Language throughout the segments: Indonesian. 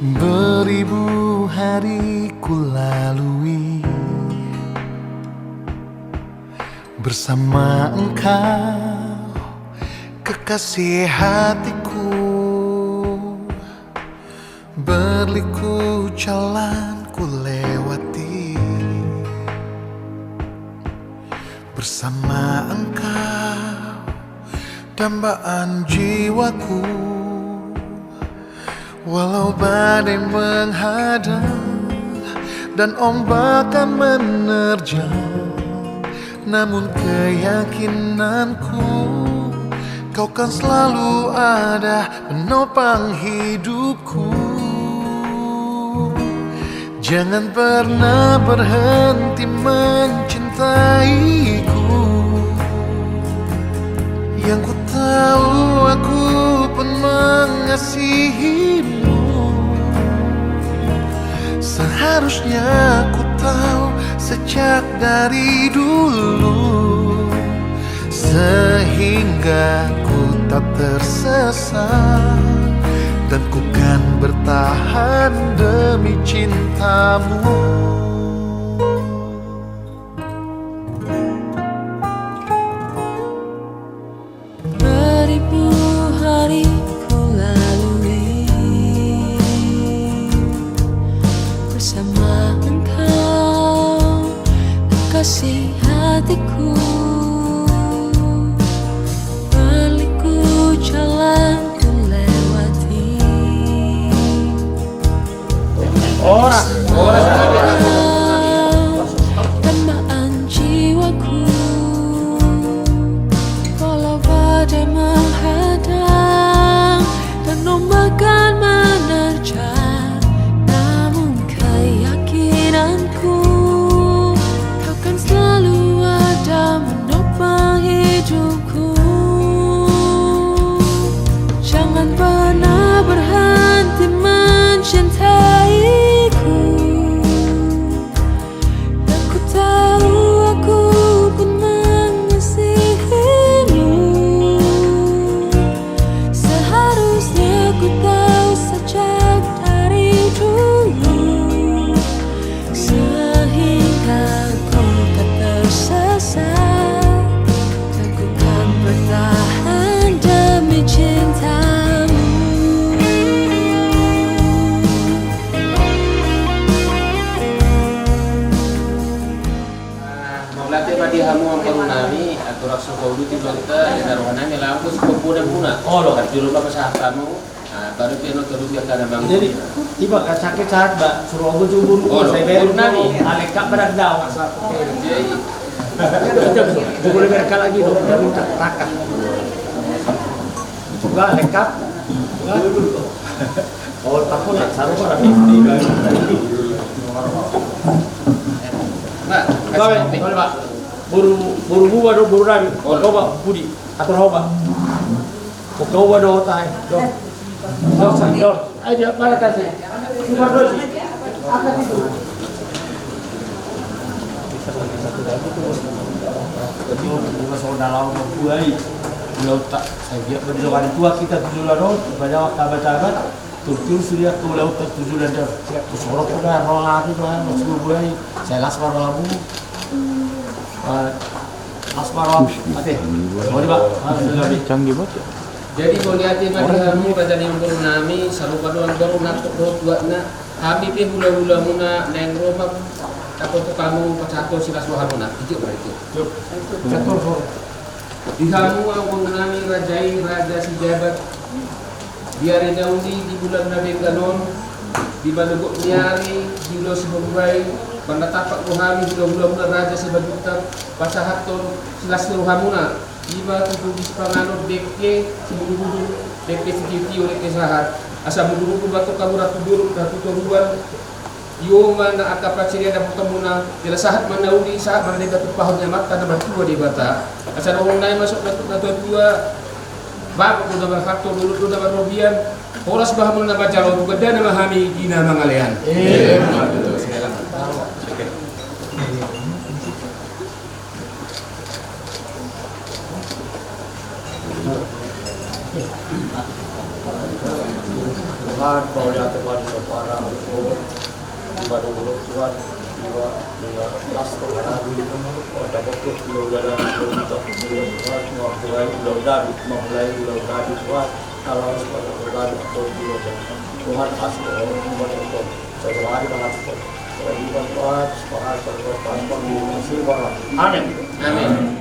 Beribu hari ku lalui bersama engkau, kekasih hatiku. Berliku jalan ku lewati bersama engkau, dambaan jiwaku. Walau badai menghadang dan ombak akan menerjang, namun keyakinanku kau kan selalu ada menopang hidupku. Jangan pernah berhenti mencintaiku. Yang ku tahu aku pun mengasihimu. Seharusnya ku tahu sejak dari dulu, sehingga ku tak tersesat, dan ku kan bertahan demi cintamu. Beribu hari ku lalui bersama engkau, kekasih hatiku. Berliku jalan ku lewati dambaan jiwaku. Walau badai menghadang dan ombak akan menerjang, namun keyakinanku kau kan selalu ada menopang hidupku. Jangan pernah berhenti mencintaiku. Dan ku tahu aku pun mengasihimu. Seharusnya ku tahu sejak dari dulu, sehingga ku tak tersesat, dan ku kan bertahan demi cintamu. Maulatnya badi hamu ang karunami at turak sa kauluti bangta narohanami lampus pagpunan muna. Oh, At dulu pa sa kamu baru pino terus ka na bang. Jadi tiba kan sakit saat mbak suruh aku cubur saya bayar nani alek kak berat daun Jadi boleh mereka lagi dong udah minta takah juga lengkap oh takut nak saru pada Mbak, boleh pak buru buah dong buru rabi coba budi atau coba coba dong tay dong aja mana kasih cuma dong angkat itu jadi bunga saudara lawan buai pulau tak saya biar berjalan tua kita tujuh lalu banyak sahabat-sahabat turun sudah ke laut tujuh dan terus orang pun orang lari tuh masuk buai saya asmar labu asmar labu mati boleh pak Canggih banget. jadi maulatnya badi hamu pada yang karunami sarupa doang baru natuk dua na habi pe hula-hula muna neng roma takut kamu pacato silas wahamuna itu berarti. catur Di kamu ang mengenami rajai raja si jabat biar dauni di bulan Nabi Ganon di balugok niari di ulo si Bumbai banda tapak rohami di bulan raja si Badutak pasahaton silas rohamuna iba tutu di panganod dekke si bulu-bulu dekke si kiti oleh kesahat asa bulu-bulu batok kamu ratu duruk ratu toruan Yoma na akapatsiria na putamuna dila sahat manauli sahat man dito pahon niya mata na batua di bata asa rohong na masuk na tua bago ko na marhato lulot na marobian oras bah mo na bajaro ganda na mahami di na mangalehan Tuhan kau yang telah disopar di pada mulut Tuhan jiwa dengan kelas pengharapan pada waktu belajar untuk Tuhan mulai belajar Tuhan kalau seperti belajar atau belajar Tuhan asal untuk sehari banget Tuhan Tuhan semangat Tuhan kasih banget amin Amin.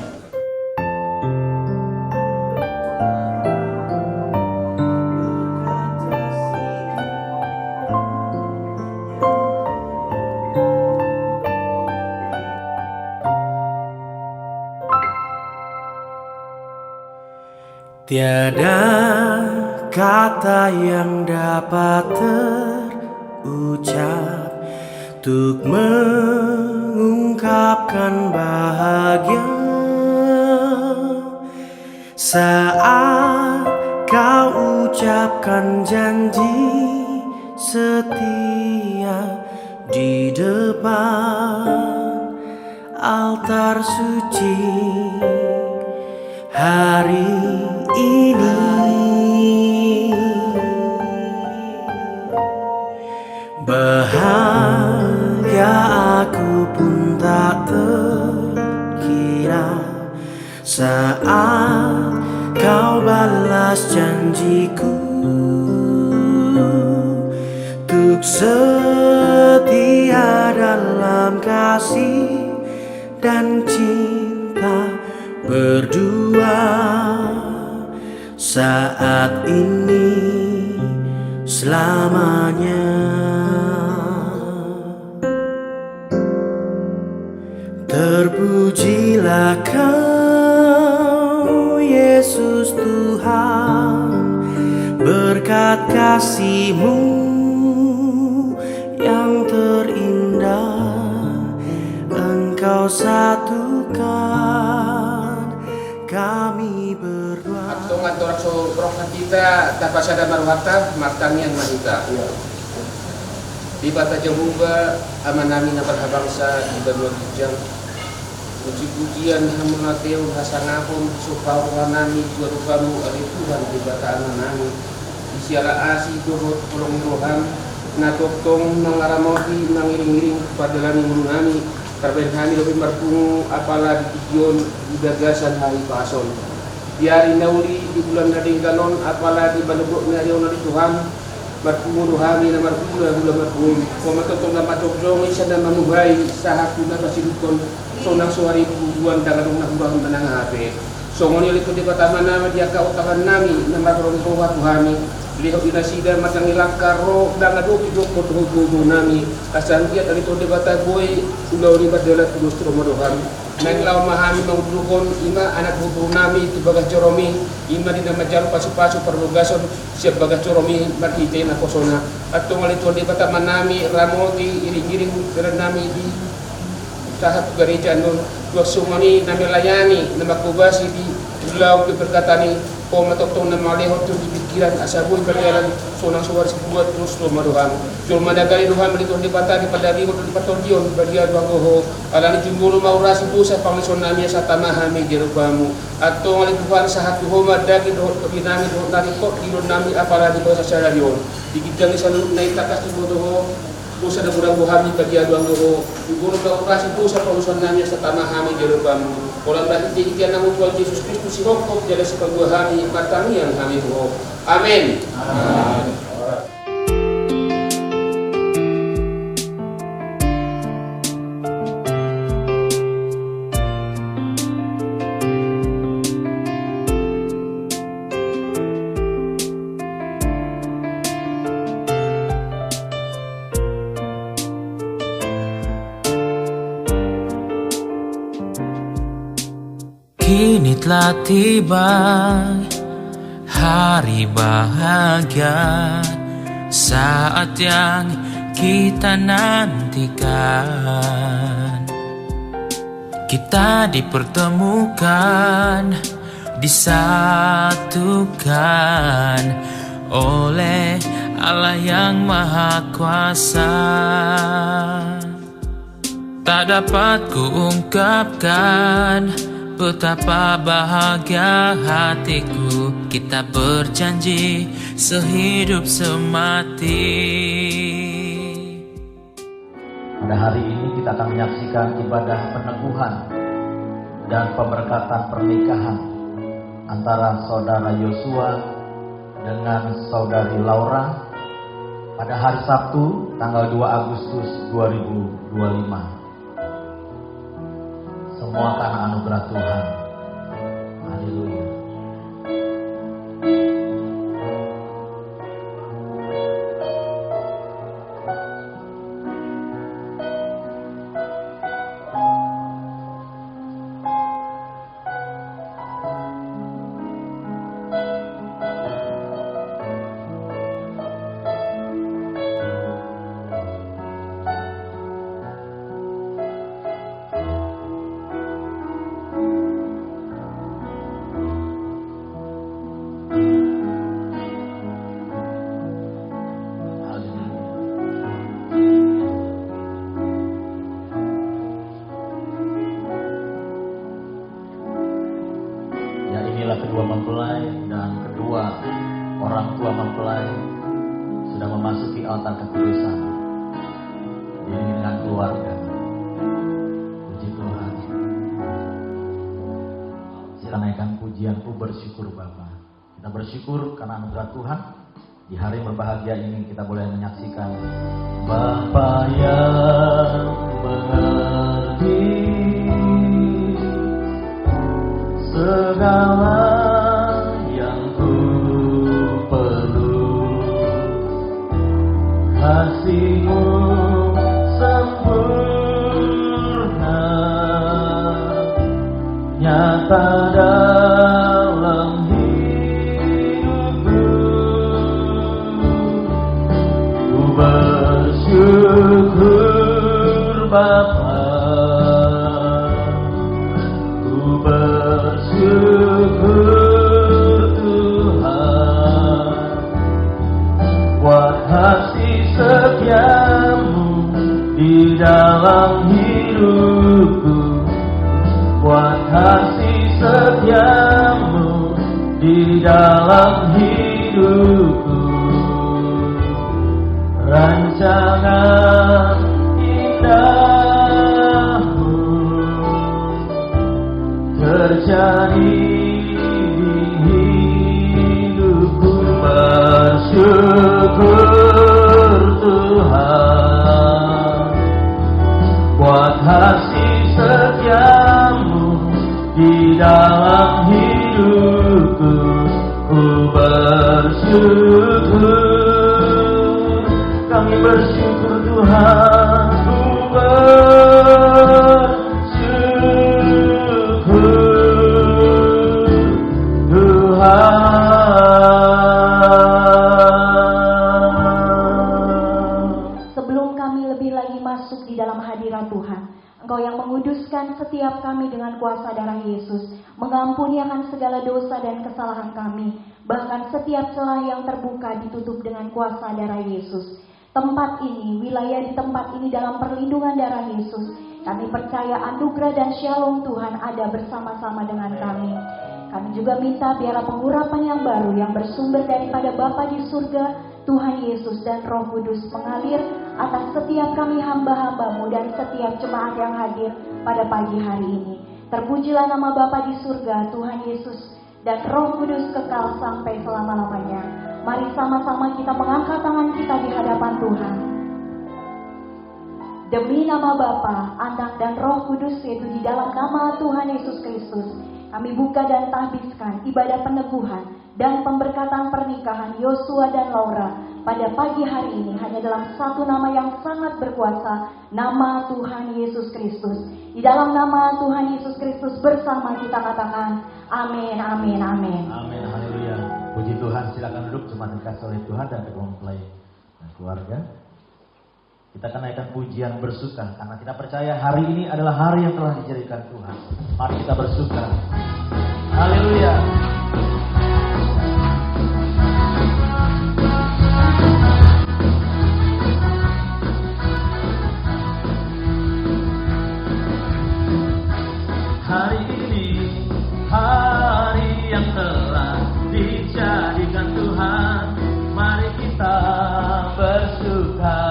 Tiada kata yang dapat terucap untuk mengungkapkan bahagia saat kau ucapkan janji setia di depan altar suci hari ini. Bahagia aku pun tak terkira saat kau balas janjiku untuk setia dalam kasih dan cinta berdua saat ini selamanya. Terpujilah kau Yesus Tuhan, berkat kasih-Mu yang terindah Engkau satukan kami berdua. Atong ator so rohna kita tapasada marwata martangian mahita. Di bata Jehovah amanami na berhabangsa di benua kijang. Puji-pujian hamunateu hasangapun supaya nami dua rupamu ari Tuhan di bata amanami. Isiala asih dohot pulong rohan na toktong nangaramoti nangiring-iring pada lani nami. Terbenhani lebih marpungu apalah di tujuan di gagasan hari pason. Diari nauli di bulan nading ganon apalah di balubuk na riyon na Tuhan. Marpungu rohani na marpungu na bulan marpungu. Kumatotong na matokjong isa na manuhay sa hapon na pasilukon. So nang suwari buwan dangadong na hubang manangahape. So ngunit ulit di pataman naman di akautakan nami na marunong roha Tuhani. Beliau inasida matang ilang karo dangadong idok motuhugo nami. Asan dia tadi to di bata boy ulaw ni badalat gustro madohan. Nanglaw mahami mangudukon ima anak bubu nami ti bagas coromi ima di nama jalu pasu-pasu perlugason siap bagas coromi markite na kosona. At tungal ito di pataman nami ramoti iring-iring pero nami di tahap gereja nun wasumani na melayani na makubasi di ulaw keberkatani o matoktong na malihot yung pikiran asaboy berjalan sonang suwar si buat terus lo maduhang jul madagali duhan melito di pata di padari ko di patodion badia duhang goho alani jumburu maurasi busa pangison nami sa tamahami jerubamu atau ngali Tuhan sahat tuhoma dagi dohot paginami dohot nari kok ilon nami apala di bawah sa yon digidang isa na itakas di bodoho pusa na burang buhami badia duhang goho jumburu maurasi busa pangison nami sa tamahami jerubamu orang bahit dikikian namun Tuhan Yesus Kristus si hokok jala si pagbuhami matangian kami ho. Amin. Amin. Kini telah tiba hari bahagia, saat yang kita nantikan. Kita dipertemukan, disatukan oleh Allah yang Maha Kuasa. Tak dapat kuungkapkan betapa bahagia hatiku. Kita berjanji sehidup semati. Pada hari ini kita akan menyaksikan ibadah peneguhan dan pemberkatan pernikahan antara saudara Yosua dengan saudari Laura pada hari Sabtu tanggal 2 Agustus 2025. Semua karena anugerah Tuhan. Haleluya. Kedua mempelai dan kedua orang tua mempelai sudah memasuki altar kekudusan diiringi dengan keluarga. Puji Tuhan. Silakan naikkan pujianku bersyukur Bapa. Kita bersyukur karena anugerah Tuhan. Di hari berbahagia ini kita boleh menyaksikan Bapa yang mengerti segala yang ku perlu, kasih-Mu sempurna nyata dalam hidupku. Ku bersyukur Bapa, bersyukur Tuhan buat kasih setia-Mu di dalam hidupku, buat kasih setia-Mu di dalam hidupku. Rancangan indah-Mu terjadi di hidupku. Bersyukur Tuhan buat kasih setia-Mu di dalam hidupku. Ku bersyukur, kami bersyukur Tuhan. Ku Sebelum kami lebih lagi masuk di dalam hadirat Tuhan, Engkau yang menguduskan setiap kami dengan kuasa darah Yesus, mengampuni akan segala dosa dan kesalahan kami, bahkan setiap celah yang terbuka ditutup dengan kuasa darah Yesus. Tempat ini, wilayah di tempat ini dalam perlindungan darah Yesus, kami percaya anugerah dan shalom Tuhan ada bersama-sama dengan kami. Kami juga minta biarlah pengurapan yang baru yang bersumber daripada Bapa di surga, Tuhan Yesus dan Roh Kudus mengalir atas setiap kami hamba-hamba-Mu dan setiap jemaat yang hadir pada pagi hari ini. Terpujilah nama Bapa di surga, Tuhan Yesus dan Roh Kudus kekal sampai selama-lamanya. Mari sama-sama kita mengangkat tangan kita di hadapan Tuhan. Demi nama Bapa, Anak dan Roh Kudus, yaitu di dalam nama Tuhan Yesus Kristus, kami buka dan tahbiskan ibadah peneguhan dan pemberkatan pernikahan Yosua dan Laura pada pagi hari ini hanya dalam satu nama yang sangat berkuasa, nama Tuhan Yesus Kristus. Di dalam nama Tuhan Yesus Kristus bersama kita katakan amin, amin, amin. Amin, haleluya. Puji Tuhan, silakan duduk jemaat dikasih oleh Tuhan dan kedua mempelai dan keluarga. Kita akan naikkan pujian bersuka karena kita percaya hari ini adalah hari yang telah dijadikan Tuhan. Mari kita bersuka. Haleluya. Hari ini hari yang telah dijadikan Tuhan. Mari kita bersuka.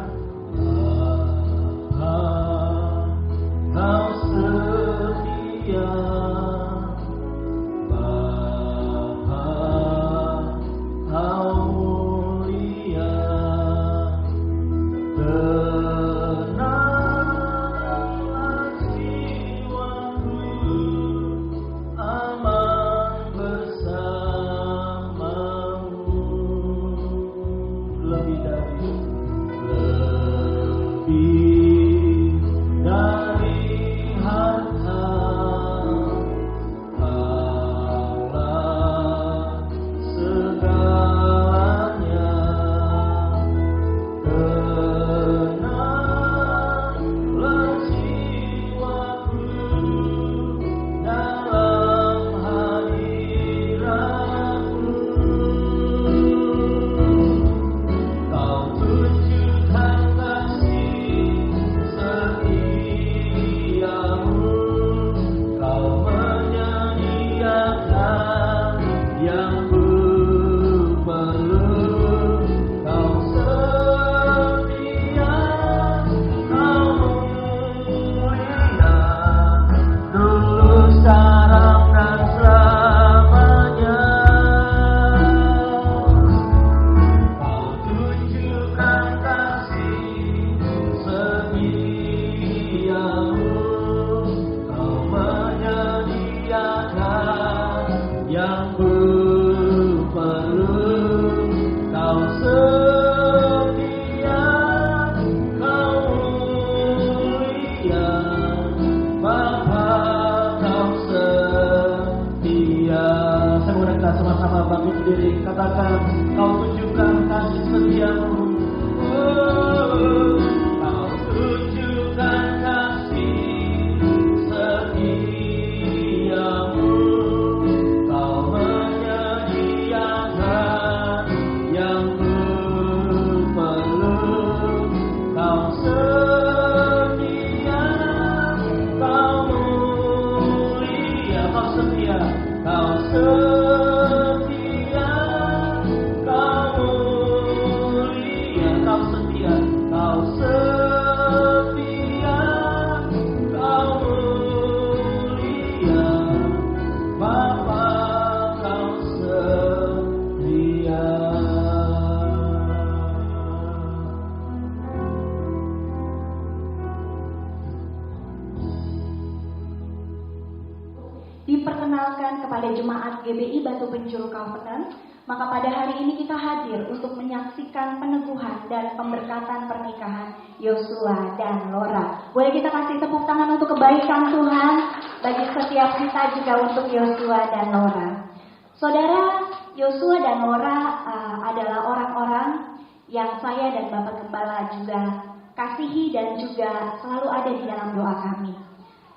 Tuhan. Kau setia, Bapa, Kau mulia, tenanglah jiwaku, aman bersamamu. Lebih dari harta, Allah segalanya. Tenanglah jiwaku dalam hadiratmu. Kau tunjukkan kasih setiamu, Kau menyediakan yang perlu. Kau setia, Kau mulia, dulu, sekarang, dan selamanya. Kau tunjukkan kasih setiamu, Kau menyediakan yang perlu. Kau setia, Kau mulia, Bapa, Kau setia. Saya mau kita sama-sama bangkit berdiri, katakan, Kau tunjukkan kasih setiamu. Kau tunjukkan kasih setiamu, Kau menyediakan yang perlu. Kau setia, Kau mulia, Kau setia, Kau setia, Kau mulia, Kau setia, Kau setia, Kau mulia, Bapa, Kau setia. Diperkenalkan kepada jemaat GBI Batu Penjuru Covenant, maka pada hari ini kita hadir untuk menyaksikan peneguhan dan pemberkatan pernikahan Yosua dan Laura. Boleh kita kasih tepuk tangan untuk kebaikan Tuhan bagi setiap kita, juga untuk Yosua dan Laura. Saudara, Yosua dan Laura adalah orang-orang yang saya dan Bapak Gembala juga kasihi dan juga selalu ada di dalam doa kami.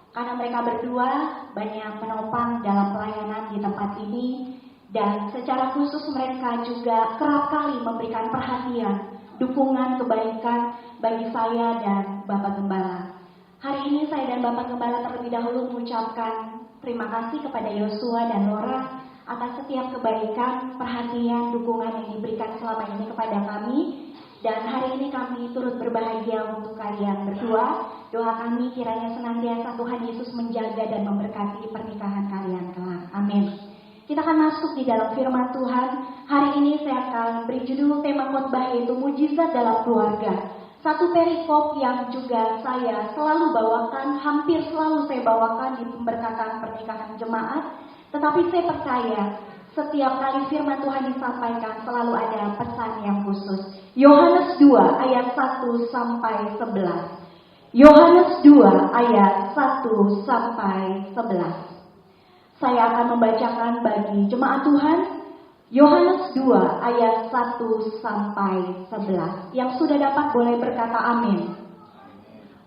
Karena mereka berdua banyak menopang dalam pelayanan di tempat ini, dan secara khusus mereka juga kerap kali memberikan perhatian, dukungan, kebaikan bagi saya dan Bapak Gembala. Hari ini saya dan Bapak Gembala terlebih dahulu mengucapkan terima kasih kepada Yosua dan Laura atas setiap kebaikan, perhatian, dukungan yang diberikan selama ini kepada kami. Dan hari ini kami turut berbahagia untuk kalian berdua. Doa kami kiranya senantiasa Tuhan Yesus menjaga dan memberkati pernikahan kalian kelak. Amin. Kita akan masuk di dalam firman Tuhan. Hari ini saya akan beri judul tema khotbah, yaitu mujizat dalam keluarga. Satu perikop yang juga saya selalu bawakan, hampir selalu saya bawakan di pemberkatan pernikahan jemaat. Tetapi saya percaya setiap kali firman Tuhan disampaikan selalu ada pesan yang khusus. Yohanes 2 ayat 1 sampai 11. Yohanes 2 ayat 1 sampai 11. Saya akan membacakan bagi jemaat Tuhan Yohanes 2 ayat 1 sampai 11. Yang sudah dapat boleh berkata amin.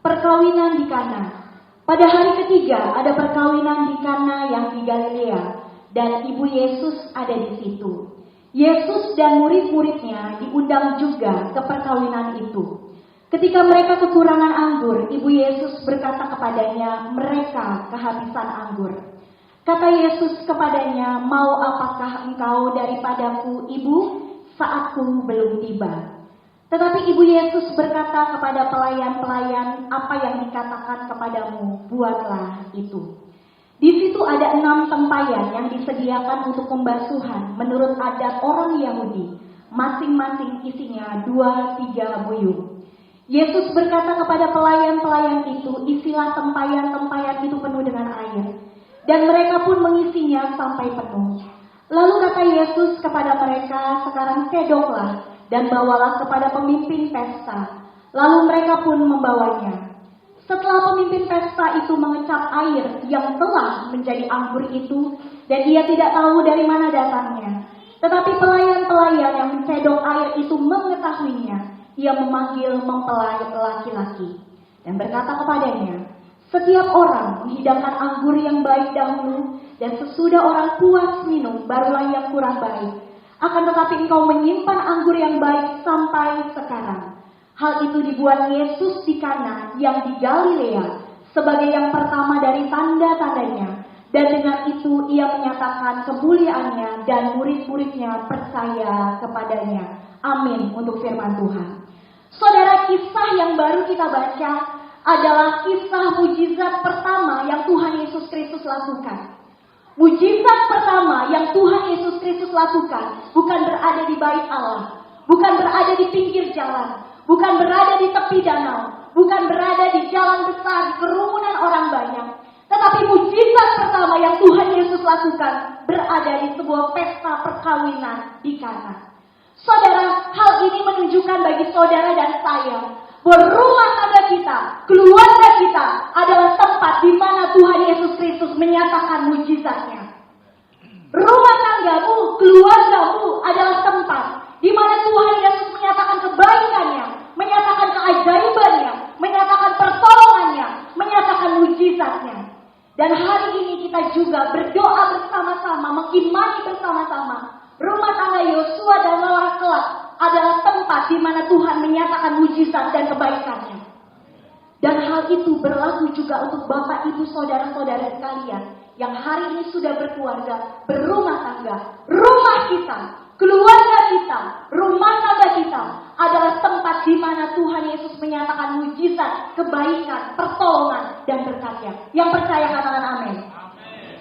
Perkawinan di Kana. Pada hari ketiga ada perkawinan di Kana yang di Galilea, dan ibu Yesus ada di situ. Yesus dan murid-muridnya diundang juga ke perkawinan itu. Ketika mereka kekurangan anggur, ibu Yesus berkata kepadanya, mereka kehabisan anggur. Kata Yesus kepadanya, mau apakah engkau daripadaku, ibu? Saatku belum tiba. Tetapi Ibu Yesus berkata kepada pelayan-pelayan, apa yang dikatakan kepadamu, buatlah itu. Di situ ada 6 tempayan yang disediakan untuk pembasuhan menurut adat orang Yahudi. Masing-masing isinya 2-3 buyung. Yesus berkata kepada pelayan-pelayan itu, isilah tempayan-tempayan itu penuh dengan air. Dan mereka pun mengisinya sampai penuh. Lalu kata Yesus kepada mereka, sekarang kedoklah dan bawalah kepada pemimpin pesta. Lalu mereka pun membawanya. Setelah pemimpin pesta itu mengecap air yang telah menjadi anggur itu, dan ia tidak tahu dari mana datangnya. Tetapi pelayan-pelayan yang mencedok air itu mengetahuinya. Ia memanggil mempelai laki-laki dan berkata kepadanya, setiap orang menghidangkan anggur yang baik dahulu, dan sesudah orang puas minum, barulah yang kurang baik. Akan tetapi engkau menyimpan anggur yang baik sampai sekarang. Hal itu dibuat Yesus di Kana yang di Galilea sebagai yang pertama dari tanda-tandanya. Dan dengan itu ia menyatakan kemuliaannya dan murid-muridnya percaya kepadanya. Amin untuk firman Tuhan. Saudara, kisah yang baru kita baca adalah kisah mujizat pertama yang Tuhan Yesus Kristus lakukan. Mujizat pertama yang Tuhan Yesus Kristus lakukan bukan berada di bait Allah, bukan berada di pinggir jalan, bukan berada di tepi danau, bukan berada di jalan besar, di kerumunan orang banyak. Tetapi mujizat pertama yang Tuhan Yesus lakukan berada di sebuah pesta perkawinan di Kana. Saudara, hal ini menunjukkan bagi saudara dan saya bahwa rumah tangga kita, keluarga kita adalah tempat di mana Tuhan Yesus Kristus menyatakan mujizatnya. Rumah tanggamu, keluargamu adalah tempat di mana Tuhan Yesus menyatakan kebaikannya, menyatakan keajaibannya, menyatakan pertolongannya, menyatakan mujizatnya. Dan hari ini kita juga berdoa bersama-sama, mengimani bersama-sama. Rumah tangga Yosua dan Laura kelak adalah tempat di mana Tuhan menyatakan mujizat dan kebaikannya. Dan hal itu berlaku juga untuk Bapak, Ibu, saudara-saudara sekalian yang hari ini sudah berkeluarga, berumah tangga. Rumah kita, keluarga kita, rumah tangga kita adalah tempat di mana Tuhan Yesus menyatakan mujizat, kebaikan, pertolongan, dan berkatnya. Yang percaya katakan amin.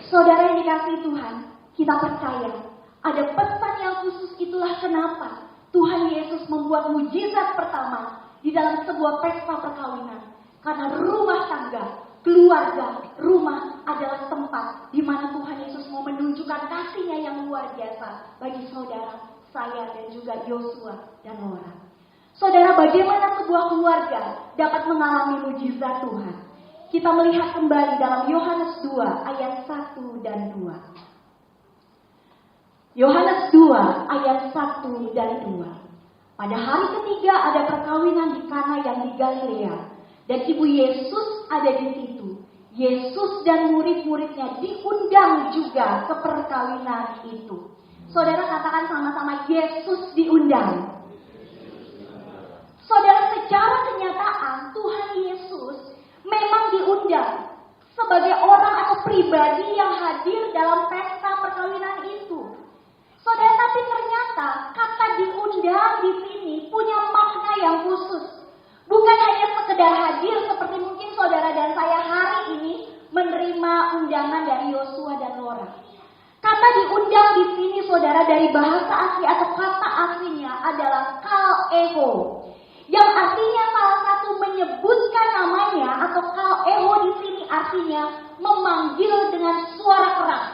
Saudara yang dikasihi Tuhan, kita percaya ada pesan yang khusus. Itulah kenapa Tuhan Yesus membuat mujizat pertama di dalam sebuah pesta perkawinan. Karena rumah tangga, keluarga, rumah adalah tempat di mana Tuhan Yesus mau menunjukkan kasih-Nya yang luar biasa bagi saudara, saya, dan juga Yosua dan Laura. Saudara, bagaimana sebuah keluarga dapat mengalami mujizat Tuhan? Kita melihat kembali dalam Yohanes 2 ayat 1 dan 2. Yohanes 2 ayat 1 dan 2. Pada hari ketiga ada perkawinan di Kana yang di Galilea, dan Ibu Yesus ada di situ. Yesus dan murid-muridnya diundang juga ke perkawinan itu. Saudara, katakan sama-sama, Yesus diundang. Saudara, secara kenyataan Tuhan Yesus memang diundang sebagai orang atau pribadi yang hadir dalam pesta perkawinan itu. Saudara, tapi ternyata kata diundang di sini punya makna yang khusus. Bukan hanya sekedar hadir seperti mungkin saudara dan saya hari ini menerima undangan dari Yosua dan Laura. Kata diundang di sini saudara dari bahasa asli atau kata aslinya adalah kaleo, yang artinya salah satu menyebutkan namanya, atau kaleo di sini artinya memanggil dengan suara keras.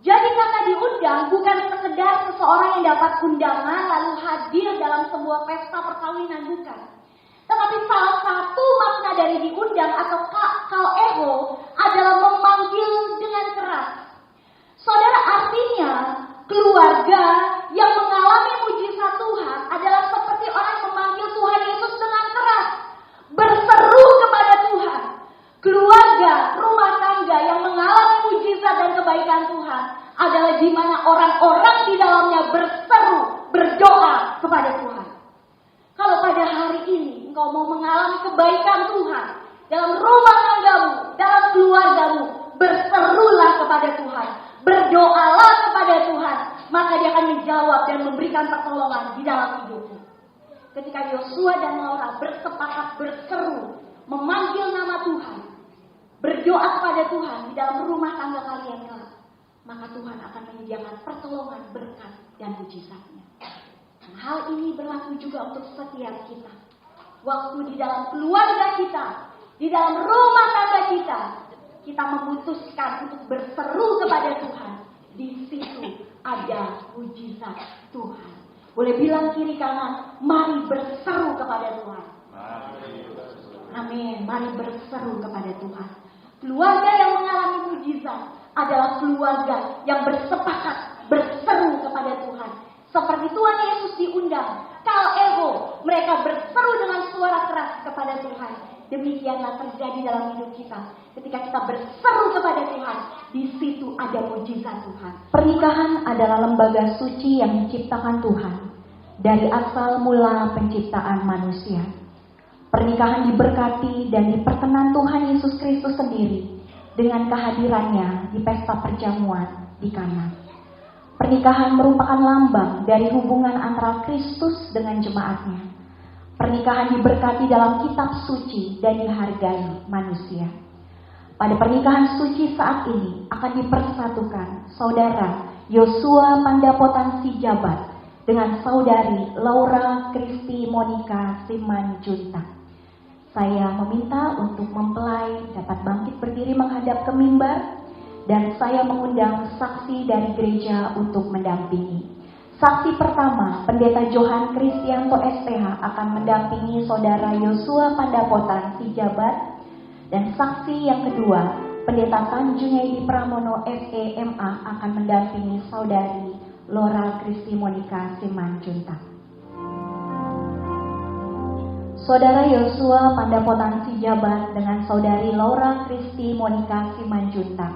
Jadi kata diundang bukan sekedar seseorang yang dapat undangan lalu hadir dalam sebuah pesta perkawinan, bukan. Tetapi salah satu makna dari diundang atau kaleo adalah memanggil dengan keras. Saudara, artinya keluarga yang mengalami mujizat Tuhan adalah seperti orang memanggil Tuhan Yesus dengan keras, berseru kepada Tuhan. Keluarga, rumah tangga yang mengalami mujizat dan kebaikan Tuhan adalah di mana orang-orang di dalamnya berseru, berdoa kepada Tuhan. Kalau pada hari ini engkau mau mengalami kebaikan Tuhan dalam rumah tanggamu, dalam keluargamu, berserulah kepada Tuhan, berdoalah kepada Tuhan, maka Dia akan menjawab dan memberikan pertolongan di dalam hidupmu. ketika Yosua dan Laura bersepakat berseru, memanggil nama Tuhan, berdoa kepada Tuhan di dalam rumah tangga kalian kelak, maka Tuhan akan menyediakan pertolongan, berkat, dan mujizatnya. Dan hal ini berlaku juga untuk setiap kita. Waktu di dalam keluarga kita, di dalam rumah tangga kita memutuskan untuk berseru kepada Tuhan, di situ ada mujizat Tuhan. Boleh bilang kiri kanan, mari berseru kepada Tuhan. Amin, mari berseru kepada Tuhan. Keluarga yang mengalami mujizat adalah keluarga yang bersepakat berseru kepada Tuhan. Seperti Tuhan Yesus diundang, kal ego, mereka berseru dengan suara keras kepada Tuhan. Demikianlah terjadi dalam hidup kita. Ketika kita berseru kepada Tuhan, di situ ada mujizat Tuhan. Pernikahan adalah lembaga suci yang diciptakan Tuhan dari asal mula penciptaan manusia. Pernikahan diberkati dan diperkenan Tuhan Yesus Kristus sendiri dengan kehadirannya di pesta perjamuan di Kana. Pernikahan merupakan lambang dari hubungan antara Kristus dengan jemaatnya. Pernikahan diberkati dalam kitab suci dan dihargai manusia. Pada pernikahan suci saat ini akan dipersatukan saudara Yosua Pandapotan Sijabat dengan saudari Laura Kristi Monica Simanjuntak. Saya meminta untuk mempelai dapat bangkit berdiri menghadap ke mimbar, dan saya mengundang saksi dari gereja untuk mendampingi. Saksi pertama, Pendeta Johan Kristianto SPH akan mendampingi saudara Yosua Pandapotan Sijabat, dan saksi yang kedua, Pendeta Tanjung Edi Pramono FEMA akan mendampingi saudari Laura Kristi Monica Simanjuntak. Saudara Yosua Pandapotan Sijabat dengan saudari Laura Kristi Monica Simanjuntak,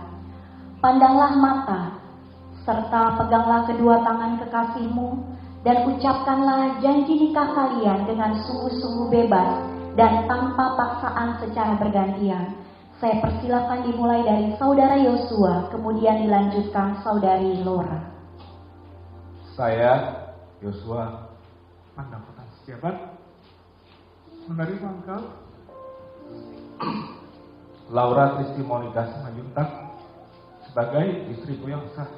pandanglah mata serta peganglah kedua tangan kekasihmu dan ucapkanlah janji nikah kalian dengan sungguh-sungguh bebas dan tanpa paksaan secara bergantian. Saya persilakan dimulai dari saudara Yosua, kemudian dilanjutkan saudari Laura. Saya, Yosua Pandapotan Sijabat, menerima engkau, Laura Kristi Monica Simanjuntak, sebagai istriku yang sah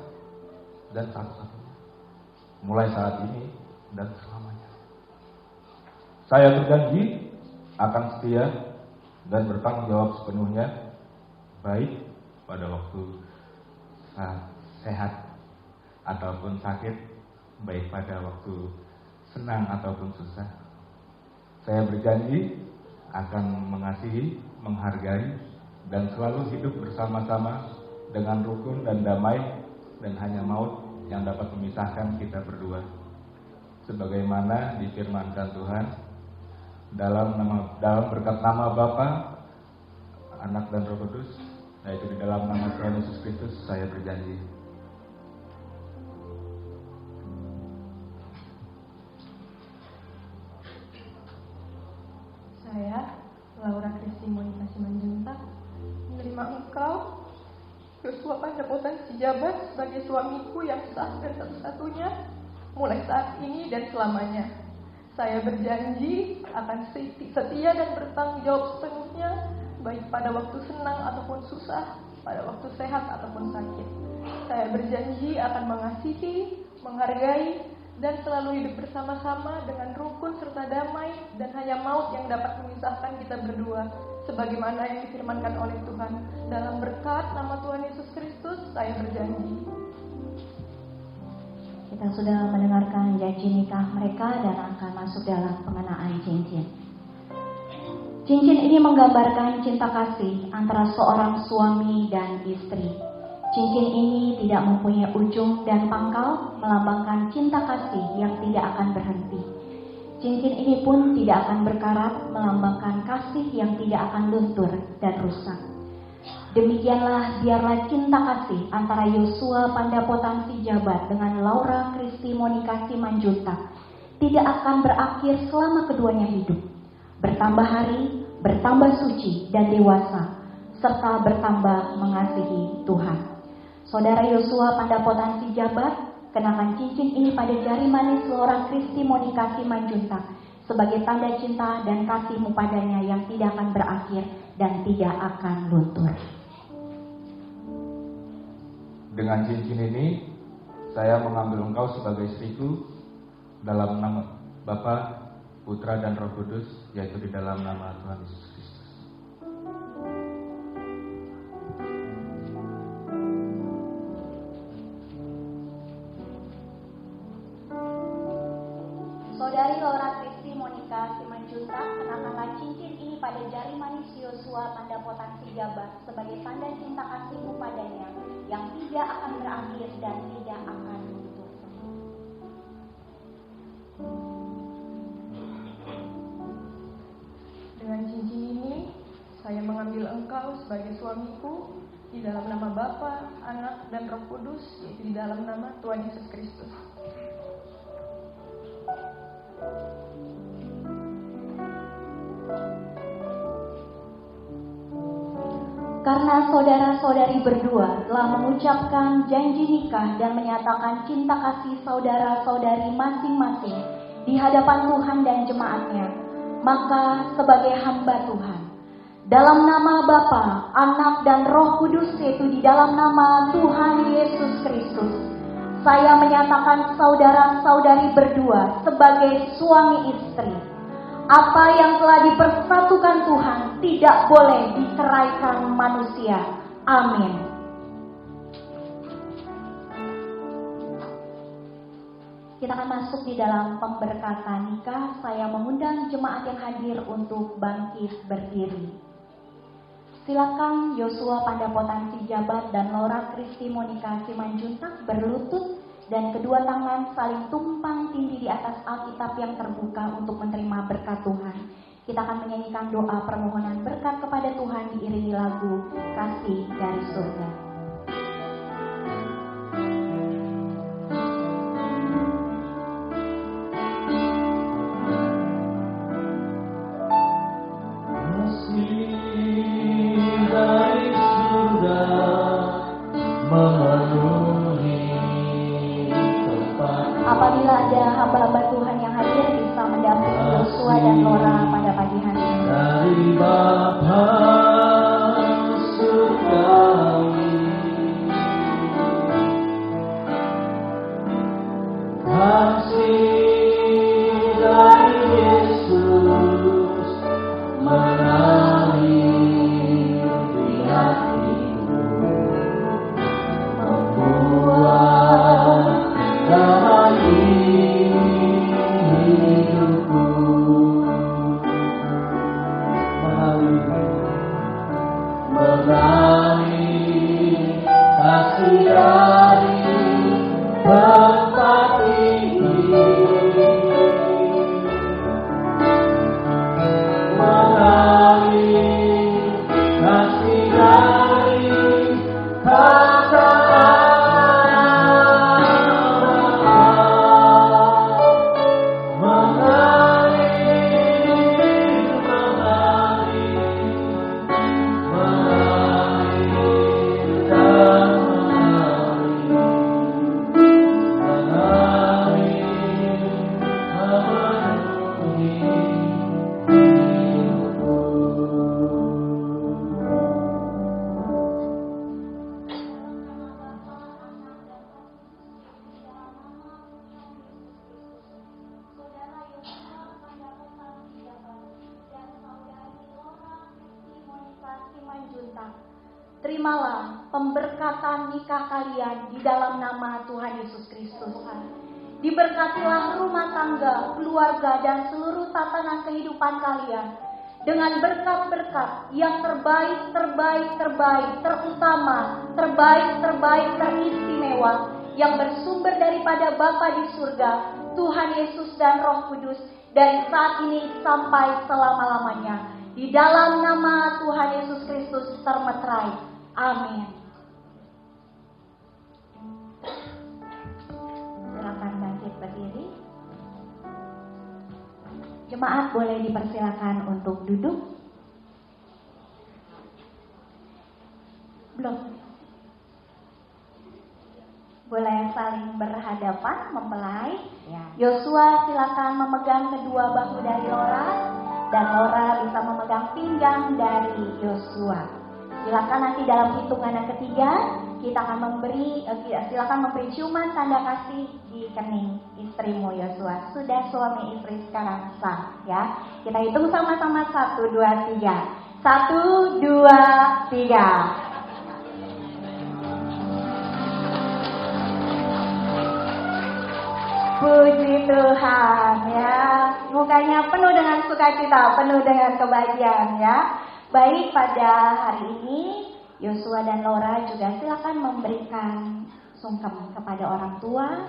dan satu-satunya, mulai saat ini dan selamanya. Saya berjanji akan setia dan bertanggung jawab sepenuhnya, baik pada waktu sehat ataupun sakit, baik pada waktu senang ataupun susah. Saya berjanji akan mengasihi, menghargai, dan selalu hidup bersama-sama dengan rukun dan damai, dan hanya maut yang dapat memisahkan kita berdua. Sebagaimana difirmankan Tuhan dalam berkat nama Bapa, Anak dan Roh Kudus, yaitu di dalam nama Tuhan Yesus Kristus, saya berjanji. Saya, Laura Kristi Monica Simanjuntak, menerima engkau, Yosua Pandapotan Sijabat, sebagai suamiku yang sah dan satu-satunya, mulai saat ini dan selamanya. Saya berjanji akan setia dan bertanggung jawab sepenuhnya, baik pada waktu senang ataupun susah, pada waktu sehat ataupun sakit. Saya berjanji akan mengasihi, menghargai, dan selalu hidup bersama-sama dengan rukun serta damai, dan hanya maut yang dapat memisahkan kita berdua, sebagaimana yang difirmankan oleh Tuhan. Dalam berkat nama Tuhan Yesus Kristus, saya berjanji. Kita sudah mendengarkan janji nikah mereka dan akan masuk dalam pengenaan cincin. Cincin ini menggambarkan cinta kasih antara seorang suami dan istri. Cincin ini tidak mempunyai ujung dan pangkal, melambangkan cinta kasih yang tidak akan berhenti. Cincin ini pun tidak akan berkarat, melambangkan kasih yang tidak akan luntur dan rusak. Demikianlah biarlah cinta kasih antara Yosua Pandapotan Sijabat dengan Laura Kristi Monica Simanjuntak tidak akan berakhir selama keduanya hidup. Bertambah hari, bertambah suci dan dewasa, serta bertambah mengasihi Tuhan. Saudara Yosua Pandapotan Sijabat, kenakan cincin ini pada jari manis Laura Kristi Monica Simanjuntak sebagai tanda cinta dan kasih-Mu padanya yang tidak akan berakhir dan tidak akan luntur. Dengan cincin ini, saya mengambil engkau sebagai istriku dalam nama Bapa, Putra, dan Roh Kudus, yaitu di dalam nama Tuhan Yesus Kristus. Saudari Laura Kristi Monica Simanjuntak kenakanlah cincin ini pada jari manis Yosua tanda potensi Jabat sebagai tanda cinta kasih-Mu padanya yang tidak akan berakhir dan tidak akan luntur. Dengan cincin ini, saya mengambil engkau sebagai suamiku di dalam nama Bapa, Anak, dan Roh Kudus, yaitu di dalam nama Tuhan Yesus Kristus. Karena saudara-saudari berdua telah mengucapkan janji nikah dan menyatakan cinta kasih saudara-saudari masing-masing di hadapan Tuhan dan jemaatnya, maka sebagai hamba Tuhan, dalam nama Bapa, Anak, dan Roh Kudus, yaitu di dalam nama Tuhan Yesus Kristus, saya menyatakan saudara-saudari berdua sebagai suami istri. Apa yang telah dipersatukan Tuhan tidak boleh diceraikan manusia. Amin. Kita akan masuk di dalam pemberkatan nikah. Saya mengundang jemaat yang hadir untuk bangkit berdiri. Silakan Yosua Pandapotan Sijabat dan Laura Kristi Monica Simanjuntak berlutut dan kedua tangan saling tumpang tindih di atas Alkitab yang terbuka untuk menerima berkat Tuhan. Kita akan menyanyikan doa permohonan berkat kepada Tuhan diiringi lagu Kasih dari Surga. Apabila ada hamba-hamba Tuhan yang hadir bisa mendampingi Yosua dan Laura pada pagi hari ini. Dari Bapa surgawi, kasih dari Yesus mengalir di hatiku, membuat damai hidupku, mengalir kasih dari Bapa tinggi, mengalir kasih dari Bapa. Terimalah pemberkatan nikah kalian di dalam nama Tuhan Yesus Kristus. Diberkatilah rumah tangga, keluarga, dan seluruh tatanan kehidupan kalian dengan berkat-berkat yang terbaik, terutama, teristimewa yang bersumber daripada Bapa di surga, Tuhan Yesus dan Roh Kudus dari saat ini sampai selama-lamanya. Di dalam nama Tuhan Yesus Kristus termeterai. Amin. Silakan bangkit berdiri. Jemaat boleh dipersilakan untuk duduk. Belum. Boleh saling berhadapan, mempelai. Ya. Yosua silakan memegang kedua bahu dari Laura, dan Laura bisa memegang pinggang dari Yosua. Silakan nanti dalam hitungan yang ketiga kita akan silakan memberi ciuman tanda kasih di kening istrimu Yosua. Sudah suami istri sekarang sah ya. Kita hitung sama-sama 1, 2, 3. 1, 2, 3. Puji Tuhan ya. Mukanya penuh dengan sukacita, penuh dengan kebahagiaan ya. Baik, pada hari ini Yosua dan Laura juga silakan memberikan sungkem kepada orang tua.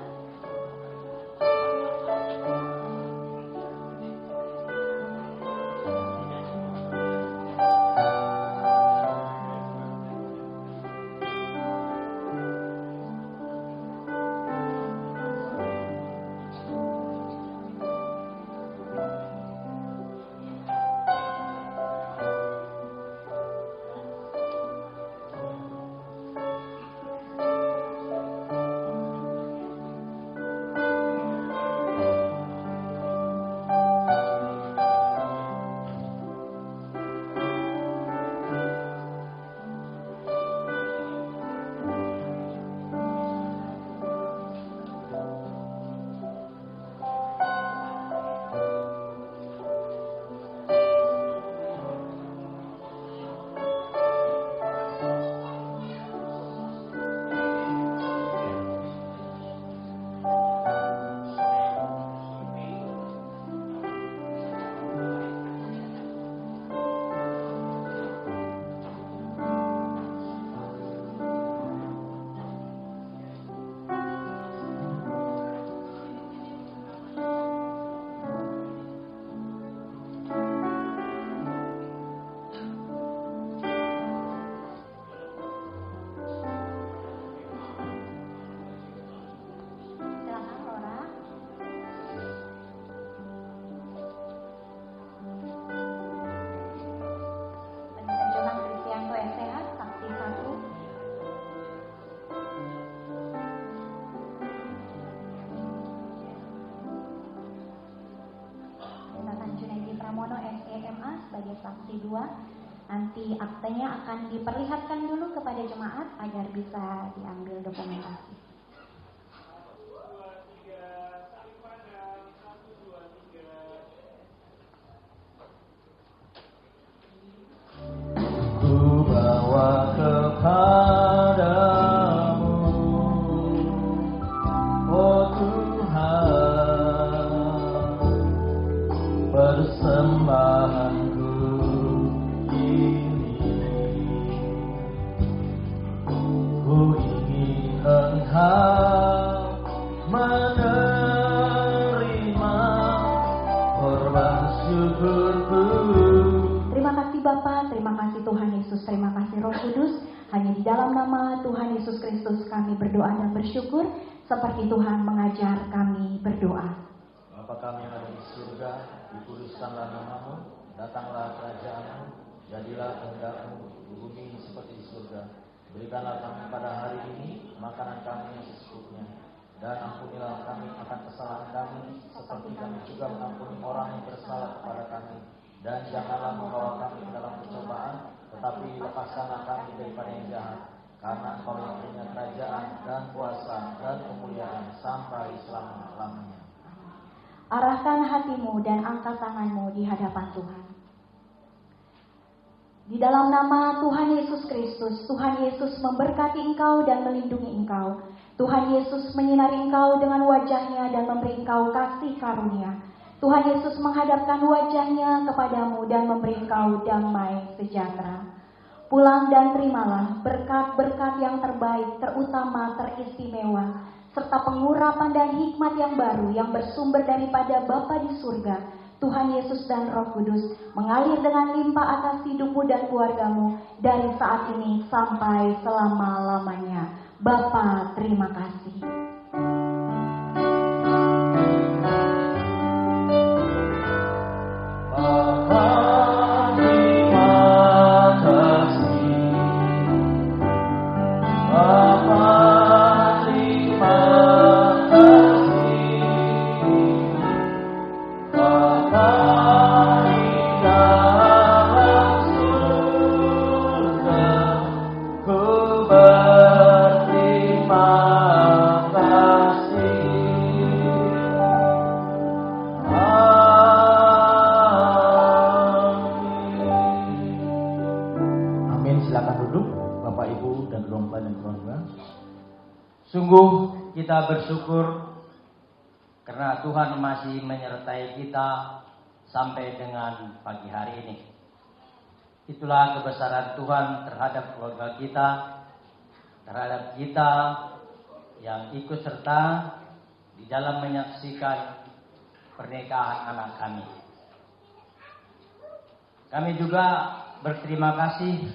Sebagai saksi 2, nanti aktenya akan diperlihatkan dulu kepada jemaat agar bisa diambil dokumentasi. Ku bawa kepadamu, oh Tuhan, persembahan menerima korban syukurku. Terima kasih Bapa, terima kasih Tuhan Yesus, terima kasih Roh Kudus. Hanya di dalam nama Tuhan Yesus Kristus kami berdoa dan bersyukur seperti Tuhan mengajar kami berdoa. Bapa kami yang ada di surga, dikuduskanlah namamu, datanglah kerajaanmu, jadilah kehendakmu di bumi seperti di surga. Berikanlah kami pada hari ini makanan kami yang secukupnya, dan ampunilah kami akan kesalahan kami, seperti kami juga mengampuni orang yang bersalah kepada kami. Dan janganlah membawa kami ke dalam percobaan, tetapi lepaskanlah kami daripada yang jahat. Karena Engkau yang punya kerajaan dan kuasa dan kemuliaan sampai selama-lamanya. Arahkan hatimu dan angkat tanganmu di hadapan Tuhan. Di dalam nama Tuhan Yesus Kristus, Tuhan Yesus memberkati engkau dan melindungi engkau. Tuhan Yesus menyinari engkau dengan wajahnya dan memberi engkau kasih karunia. Tuhan Yesus menghadapkan wajahnya kepadamu dan memberi engkau damai sejahtera. Pulang dan terimalah berkat-berkat yang terbaik, terutama, teristimewa, serta pengurapan dan hikmat yang baru yang bersumber daripada Bapa di surga, Tuhan Yesus dan Roh Kudus, mengalir dengan limpah atas hidupmu dan keluargamu dari saat ini sampai selama-lamanya. Bapa, terima kasih. Sungguh kita bersyukur karena Tuhan masih menyertai kita sampai dengan pagi hari ini. Itulah kebesaran Tuhan terhadap keluarga kita, terhadap kita yang ikut serta di dalam menyaksikan pernikahan anak kami. Kami juga berterima kasih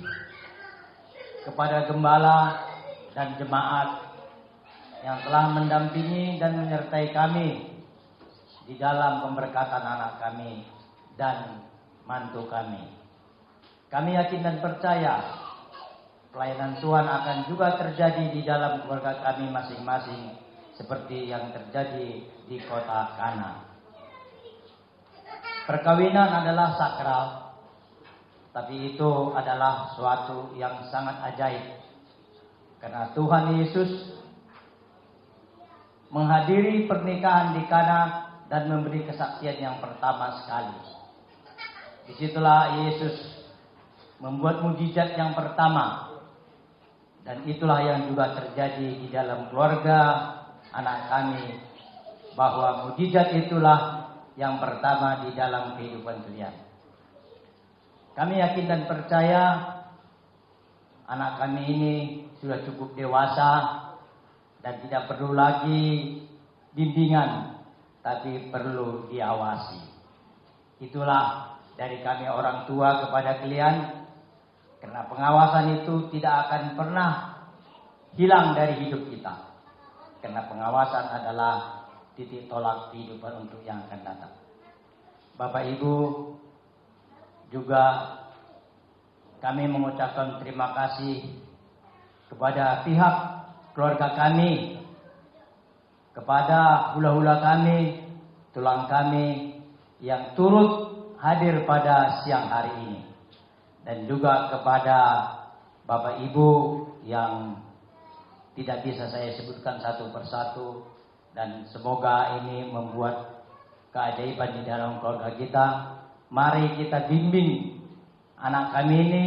kepada gembala dan jemaat yang telah mendampingi dan menyertai kami di dalam pemberkatan anak kami dan mantu kami. Kami yakin dan percaya pelayanan Tuhan akan juga terjadi di dalam keluarga kami masing-masing seperti yang terjadi di kota Kana. Perkawinan adalah sakral, tapi itu adalah suatu yang sangat ajaib. Karena Tuhan Yesus menghadiri pernikahan di Kana dan memberi kesaksian yang pertama sekali. Disitulah Yesus membuat mujizat yang pertama. Dan itulah yang juga terjadi di dalam keluarga anak kami. Bahwa mujizat itulah yang pertama di dalam kehidupan kalian. Kami yakin dan percaya anak kami ini sudah cukup dewasa dan tidak perlu lagi bimbingan, tapi perlu diawasi. Itulah dari kami orang tua kepada kalian, karena pengawasan itu tidak akan pernah hilang dari hidup kita. Karena pengawasan adalah titik tolak kehidupan untuk yang akan datang. Bapak Ibu, juga kami mengucapkan terima kasih kepada pihak keluarga kami, kepada hula-hula kami, tulang kami yang turut hadir pada siang hari ini. Dan juga kepada Bapak Ibu yang tidak bisa saya sebutkan satu persatu. Dan semoga ini membuat keajaiban di dalam keluarga kita. Mari kita bimbing anak kami ini,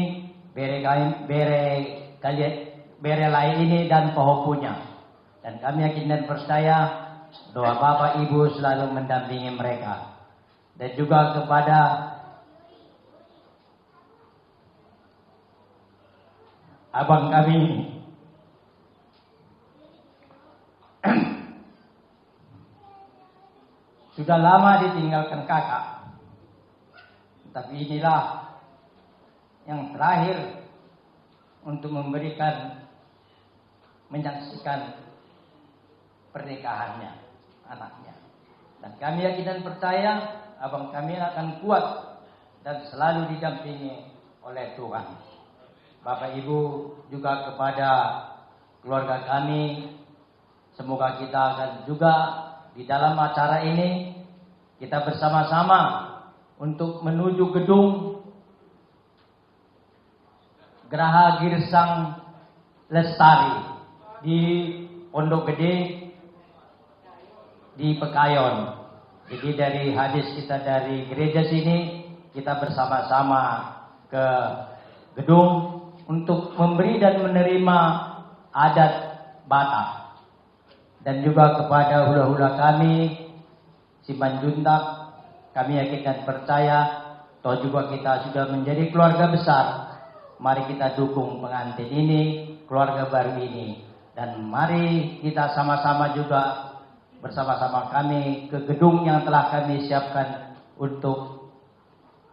bere lain ini dan pohopunya. Dan kami yakin dan percaya doa Bapak Ibu selalu mendampingi mereka. Dan juga kepada abang kami sudah lama ditinggalkan kakak, tapi inilah yang terakhir untuk menyaksikan pernikahannya anaknya. Dan kami yakin dan percaya abang kami akan kuat dan selalu didampingi oleh Tuhan. Bapak Ibu, juga kepada keluarga kami, semoga kita akan juga di dalam acara ini kita bersama-sama untuk menuju gedung Geraha Girsang Lestari di Pondok Gede di Pekayon. Jadi dari hadis kita dari gereja sini kita bersama-sama ke gedung untuk memberi dan menerima adat Batak. Dan juga kepada hula-hula kami, Simanjuntak, kami yakin dan percaya, toh juga kita sudah menjadi keluarga besar. Mari kita dukung pengantin ini, keluarga baru ini. Dan mari kita sama-sama juga bersama-sama kami ke gedung yang telah kami siapkan untuk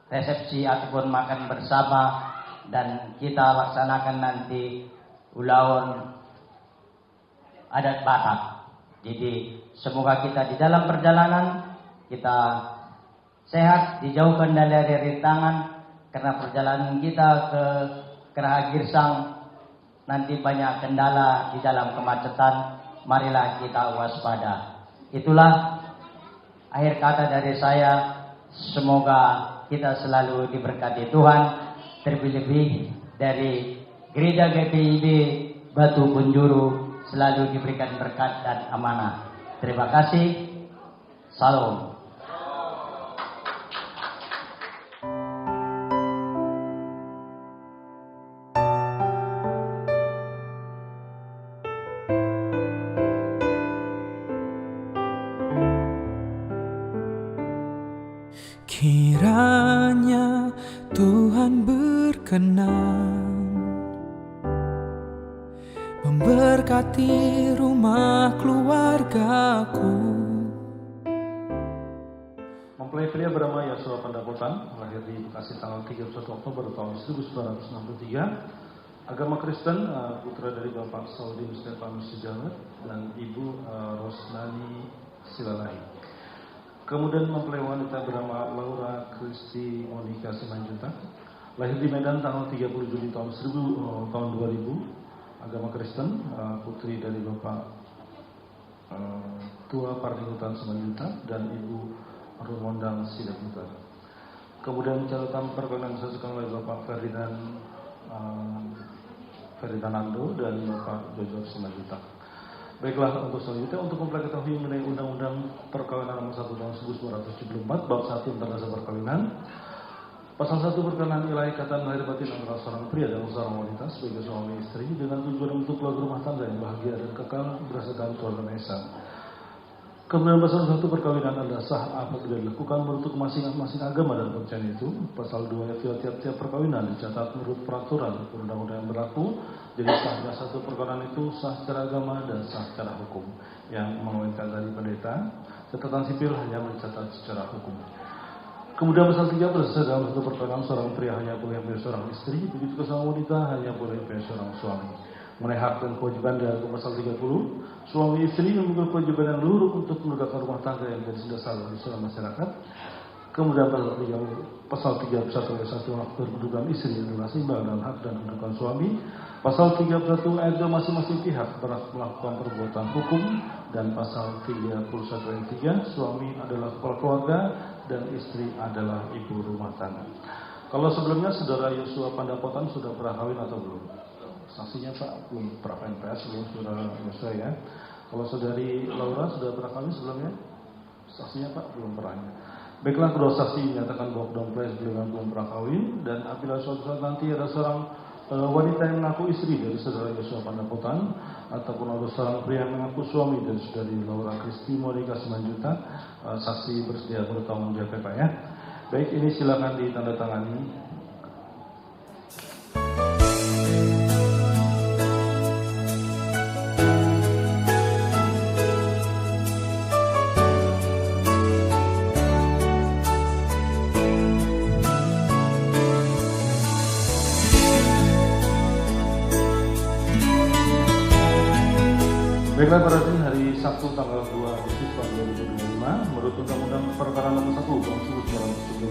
resepsi ataupun makan bersama. Dan kita laksanakan nanti ulaun adat Batak. Jadi semoga kita di dalam perjalanan kita sehat, dijauhkan dari rintangan, karena perjalanan kita ke Geraha Girsang nanti banyak kendala di dalam kemacetan. Marilah kita waspada. Itulah akhir kata dari saya. Semoga kita selalu diberkati Tuhan, terlebih dari Gereja GPIB Batu Penjuru selalu diberikan berkat dan amanah. Terima kasih. Salam. Kiranya Tuhan berkenan memberkati rumah keluargaku. Mempelai pria bernama Yosua Pandapotan, lahir di Bekasi tanggal 31 Oktober tahun 1963. Agama Kristen, putra dari Bapak Saudin Stefanus Sijamet dan Ibu Rosnani Silalahi. Kemudian mempelai wanita bernama Laura Kristi Monika Simanjuntak, lahir di Medan tanggal 30 Juli tahun 2000. Agama Kristen, putri dari Bapak Tua Pardikutan Simanjuntak dan Ibu Rumondang Sidaputar. Kemudian catatan perkawinan disaksikan oleh Bapak Ferdinando dan Bapak Jojo Simanjuntak. Baiklah, untuk selanjutnya untuk mempelai ketahui mengenai Undang-Undang Perkawinan Nomor 1 Tahun 1974 Bab 1 tentang dasar perkawinan. Pasal 1 berkenaan nilai ikatan lahir batin antara seorang pria dan seorang wanita sebagai suami istri dengan tujuan untuk keluarga rumah tangga yang bahagia dan kekal berdasarkan Tuhan Esa. Kemudian pasal 1 perkawinan adalah sah apabila dilakukan menurut masing-masing agama dan kepercayaan itu. Pasal 2 ayat tiap-tiap perkawinan dicatat menurut peraturan perundang-undang yang berlaku. Jadi sahnya satu perkawinan itu sah secara agama dan sah secara hukum. Yang mengawinkan dari pendeta, catatan sipil hanya mencatat secara hukum. Kemudian pasal 3 berdasarkan dalam satu perkawinan seorang pria hanya boleh memilih seorang istri, begitu seorang wanita hanya boleh memilih seorang suami. Mengenai hak dan kewajiban dalam pasal 30, suami istri memiliki kewajiban yang luruh untuk menegakkan rumah tangga yang menjadi dasar bagi seluruh masyarakat. Kemudian pasal 31 ayat 1 hak berkedudukan istri adalah seimbang dalam hak dan kedudukan suami. Pasal 31 ayat 2 masing-masing pihak berhak melakukan perbuatan hukum. Dan pasal 31 ayat 3 suami adalah kepala keluarga dan istri adalah ibu rumah tangga. Kalau sebelumnya saudara Yosua Pandapotan sudah pernah kawin atau belum? Saksinya Pak belum pernah NPS belum saudara Yosua ya. Kalau saudari Laura sudah pernah kawin sebelumnya? Saksinya Pak belum pernah. Baiklah, kedua saksi menyatakan bahwa kedua beliau belum pernah kawin dan apabila suatu saat nanti ada seorang wanita yang mengaku istri dari saudara Yosua Pandapotan ataupun ada seorang pria yang mengaku suami dari saudari Laura Kristi Monika Simanjuntak, saksi bersedia bertanggung jawab Pak ya. Baik, ini silakan ditandatangani. Baiklah, pada hari Sabtu tanggal 2 Agustus tahun 2025 menurut Undang-Undang Perkara Nomor 1 Tahun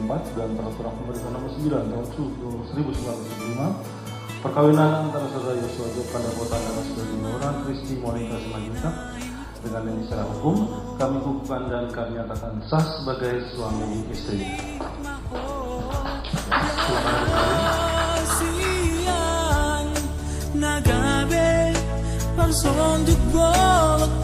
1974 dan Peraturan Pemerintah Nomor 9 Tahun 1975 perkawinan antara saudara Yosua Pandapotan dan saudari Laura Kristi Monika Simanjuntak dengan yang secara hukum kami kukuhkan dan kami nyatakan sah sebagai suami istri. Personduk bolak